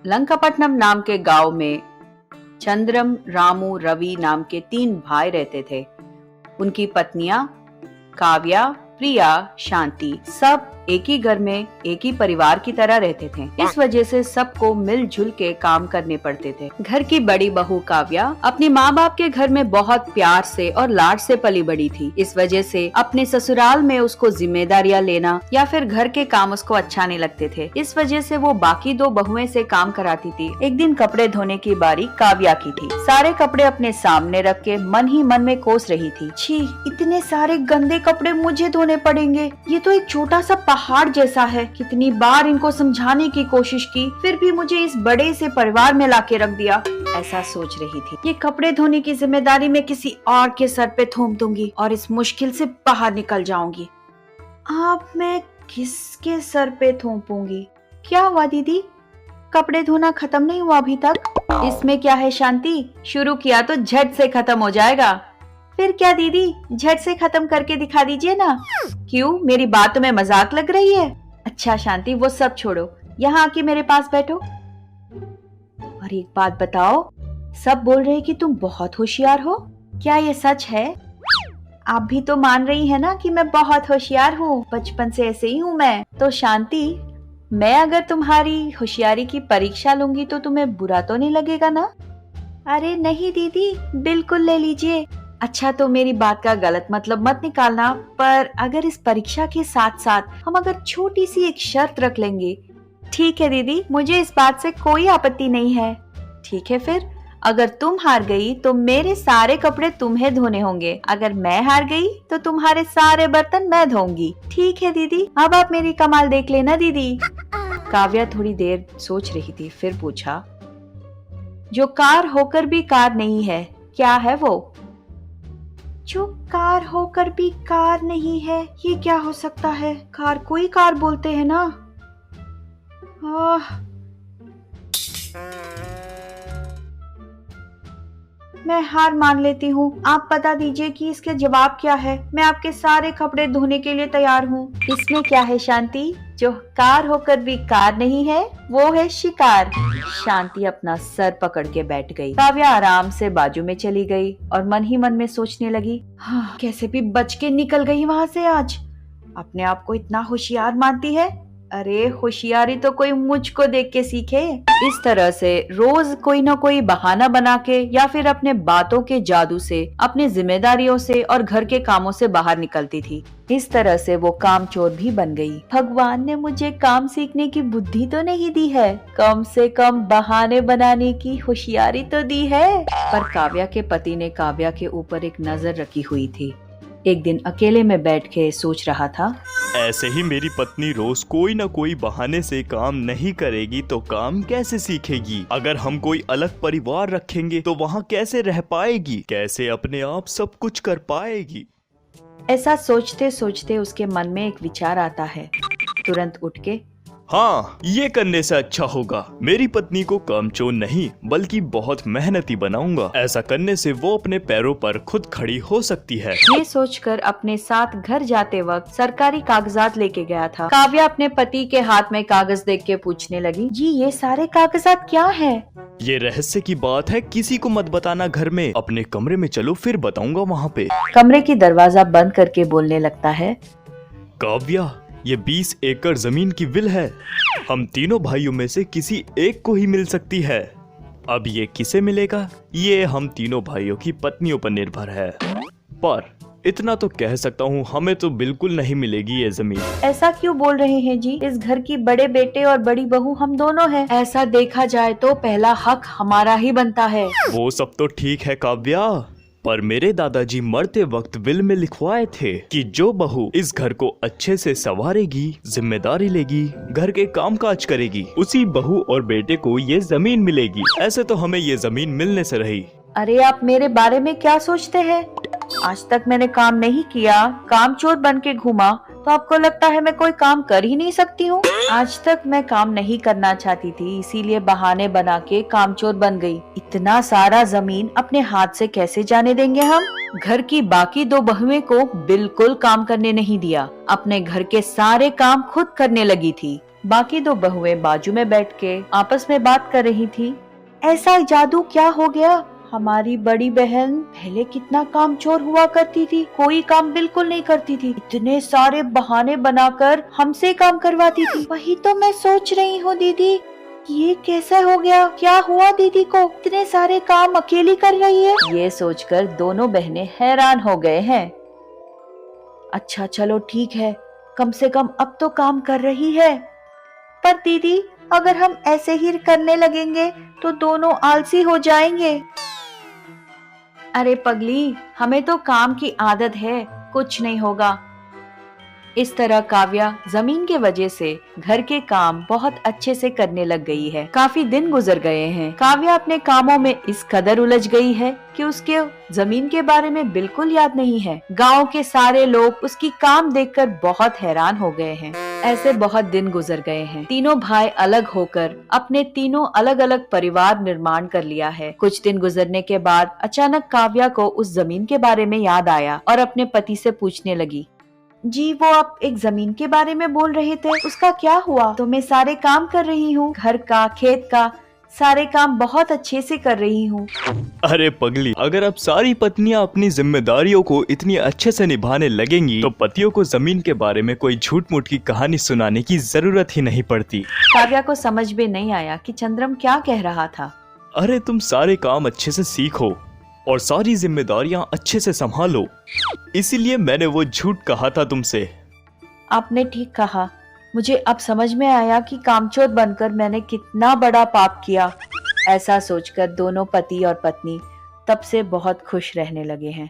लंकापट्टनम नाम के गांव में चंद्रम, रामू, रवि नाम के 3 भाई रहते थे। उनकी पत्नियां काव्या, प्रिया, शांति सब एक ही घर में एक ही परिवार की तरह रहते थे। इस वजह से सबको मिलजुल के काम करने पड़ते थे। घर की बड़ी बहू काव्या अपने माँ बाप के घर में बहुत प्यार से और लाड से पली बड़ी थी। इस वजह से अपने ससुराल में उसको जिम्मेदारियां लेना या फिर घर के काम उसको अच्छा नहीं लगते थे। इस वजह से वो बाकी 2 बहुएं से काम कराती थी। एक दिन कपड़े धोने की बारी काव्या की थी। सारे कपड़े अपने सामने रख के मन ही मन में कोस रही थी। छी, इतने सारे गंदे कपड़े मुझे धोने पड़ेंगे। ये तो एक छोटा सा पहाड़ जैसा है। कितनी बार इनको समझाने की कोशिश की, फिर भी मुझे इस बड़े से परिवार में लाके रख दिया। ऐसा सोच रही थी। ये कपड़े धोने की जिम्मेदारी मैं किसी और के सर पे थोप दूंगी और इस मुश्किल से बाहर निकल जाऊंगी। अब मैं किसके सर पे थोपूंगी? क्या हुआ दीदी, कपड़े धोना खत्म नहीं हुआ अभी तक? इसमें क्या है शांति, शुरू किया तो झट से खत्म हो जाएगा। फिर क्या दीदी, झट से खत्म करके दिखा दीजिए ना। क्यों, मेरी बात में मजाक लग रही है? अच्छा शांति, वो सब छोड़ो, यहाँ आके मेरे पास बैठो और एक बात बताओ, सब बोल रहे हैं कि तुम बहुत होशियार हो, क्या ये सच है? आप भी तो मान रही है ना कि मैं बहुत होशियार हूँ, बचपन से ऐसे ही हूँ मैं। तो शांति, मैं अगर तुम्हारी होशियारी की परीक्षा लूंगी तो तुम्हें बुरा तो नहीं लगेगा ना? अरे नहीं दीदी, बिल्कुल ले लीजिए। अच्छा, तो मेरी बात का गलत मतलब मत निकालना, पर अगर इस परीक्षा के साथ साथ हम अगर छोटी सी एक शर्त रख लेंगे। ठीक है दीदी, मुझे इस बात से कोई आपत्ति नहीं है। ठीक है, फिर अगर तुम हार गई तो मेरे सारे कपड़े तुम्हें धोने होंगे, अगर मैं हार गई तो तुम्हारे सारे बर्तन मैं धोऊंगी। ठीक है दीदी, अब आप मेरी कमाल देख लेना दीदी। काव्या थोड़ी देर सोच रही थी, फिर पूछा, जो कार होकर भी कार नहीं है, क्या है वो? जो कार होकर भी कार नहीं है, ये क्या हो सकता है? कार को ही कार बोलते हैं ना। मैं हार मान लेती हूँ। आप बता दीजिए कि इसके जवाब क्या है। मैं आपके सारे कपड़े धोने के लिए तैयार हूँ। इसमें क्या है शांति, जो कार होकर भी कार नहीं है वो है शिकार। शांति अपना सर पकड़ के बैठ गई। काव्या आराम से बाजू में चली गई और मन ही मन में सोचने लगी, हाँ, कैसे भी बच के निकल गई वहाँ से आज। अपने आप को इतना होशियार मानती है। अरे होशियारी तो कोई मुझको देख के सीखे। इस तरह से रोज कोई ना कोई बहाना बना के या फिर अपने बातों के जादू से अपनी जिम्मेदारियों से और घर के कामों से बाहर निकलती थी। इस तरह से वो कामचोर भी बन गई। भगवान ने मुझे काम सीखने की बुद्धि तो नहीं दी है, कम से कम बहाने बनाने की होशियारी तो दी है। पर काव्या के पति ने काव्या के ऊपर एक नजर रखी हुई थी। एक दिन अकेले में बैठ के सोच रहा था, ऐसे ही मेरी पत्नी रोज कोई न कोई बहाने से काम नहीं करेगी तो काम कैसे सीखेगी? अगर हम कोई अलग परिवार रखेंगे तो वहाँ कैसे रह पाएगी? कैसे अपने आप सब कुछ कर पाएगी? ऐसा सोचते सोचते उसके मन में एक विचार आता है। तुरंत उठ के, हाँ, ये करने से अच्छा होगा। मेरी पत्नी को कामचोर नहीं बल्कि बहुत मेहनती बनाऊंगा। ऐसा करने से वो अपने पैरों पर खुद खड़ी हो सकती है। ये सोचकर अपने साथ घर जाते वक्त सरकारी कागजात लेके गया था। काव्या अपने पति के हाथ में कागज देख के पूछने लगी, जी ये सारे कागजात क्या है? ये रहस्य की बात है, किसी को मत बताना घर में। अपने कमरे में चलो, फिर बताऊंगा वहाँ पे। कमरे की दरवाजा बंद करके बोलने लगता है, काव्या, ये 20 एकड़ जमीन की विल है। हम तीनों भाइयों में से किसी एक को ही मिल सकती है। अब ये किसे मिलेगा, ये हम तीनों भाइयों की पत्नियों पर निर्भर है। पर इतना तो कह सकता हूँ, हमें तो बिल्कुल नहीं मिलेगी ये जमीन। ऐसा क्यों बोल रहे हैं जी? इस घर की बड़े बेटे और बड़ी बहू हम दोनों हैं। ऐसा देखा जाए तो पहला हक हमारा ही बनता है। वो सब तो ठीक है काव्या, पर मेरे दादाजी मरते वक्त विल में लिखवाए थे कि जो बहू इस घर को अच्छे से संवारेगी, जिम्मेदारी लेगी, घर के कामकाज करेगी, उसी बहू और बेटे को ये जमीन मिलेगी। ऐसे तो हमें ये जमीन मिलने से रही। अरे आप मेरे बारे में क्या सोचते हैं? आज तक मैंने काम नहीं किया, कामचोर बन के घूमा, तो आपको लगता है मैं कोई काम कर ही नहीं सकती हूँ? आज तक मैं काम नहीं करना चाहती थी, इसीलिए बहाने बना के कामचोर बन गई। इतना सारा जमीन अपने हाथ से कैसे जाने देंगे हम? घर की बाकी दो बहुएं को बिल्कुल काम करने नहीं दिया, अपने घर के सारे काम खुद करने लगी थी। बाकी दो बहुएं बाजू में बैठ के आपस में बात कर रही थी। ऐसा जादू क्या हो गया? हमारी बड़ी बहन पहले कितना कामचोर हुआ करती थी, कोई काम बिल्कुल नहीं करती थी, इतने सारे बहाने बनाकर हमसे काम करवाती थी। वही तो मैं सोच रही हूँ दीदी, ये कैसा हो गया? क्या हुआ दीदी को? इतने सारे काम अकेली कर रही है। ये सोचकर दोनों बहनें हैरान हो गए हैं। अच्छा चलो ठीक है, कम से कम अब तो काम कर रही है। पर दीदी, अगर हम ऐसे ही करने लगेंगे तो दोनों आलसी हो जाएंगे। अरे पगली, हमें तो काम की आदत है, कुछ नहीं होगा। इस तरह काव्या जमीन के वजह से घर के काम बहुत अच्छे से करने लग गई है। काफी दिन गुजर गए हैं। काव्या अपने कामों में इस कदर उलझ गई है कि उसके जमीन के बारे में बिल्कुल याद नहीं है। गांव के सारे लोग उसकी काम देखकर बहुत हैरान हो गए हैं। ऐसे बहुत दिन गुजर गए हैं। तीनों भाई अलग होकर अपने तीनों अलग अलग परिवार निर्माण कर लिया है। कुछ दिन गुजरने के बाद अचानक काव्या को उस जमीन के बारे में याद आया और अपने पति से पूछने लगी, जी वो आप एक जमीन के बारे में बोल रहे थे, उसका क्या हुआ? तो मैं सारे काम कर रही हूँ, घर का, खेत का, सारे काम बहुत अच्छे से कर रही हूँ। अरे पगली, अगर अब सारी पत्नियां अपनी जिम्मेदारियों को इतनी अच्छे से निभाने लगेंगी तो पतियों को जमीन के बारे में कोई झूठ मूठ की कहानी सुनाने की जरूरत ही नहीं पड़ती। काव्या को समझ में नहीं आया कि चंद्रम क्या कह रहा था। अरे तुम सारे काम अच्छे से सीखो और सारी जिम्मेदारियां अच्छे से संभालो, इसीलिए मैंने वो झूठ कहा था तुमसे। आपने ठीक कहा, मुझे अब समझ में आया कि कामचोर बनकर मैंने कितना बड़ा पाप किया। ऐसा सोचकर दोनों पति और पत्नी तब से बहुत खुश रहने लगे हैं।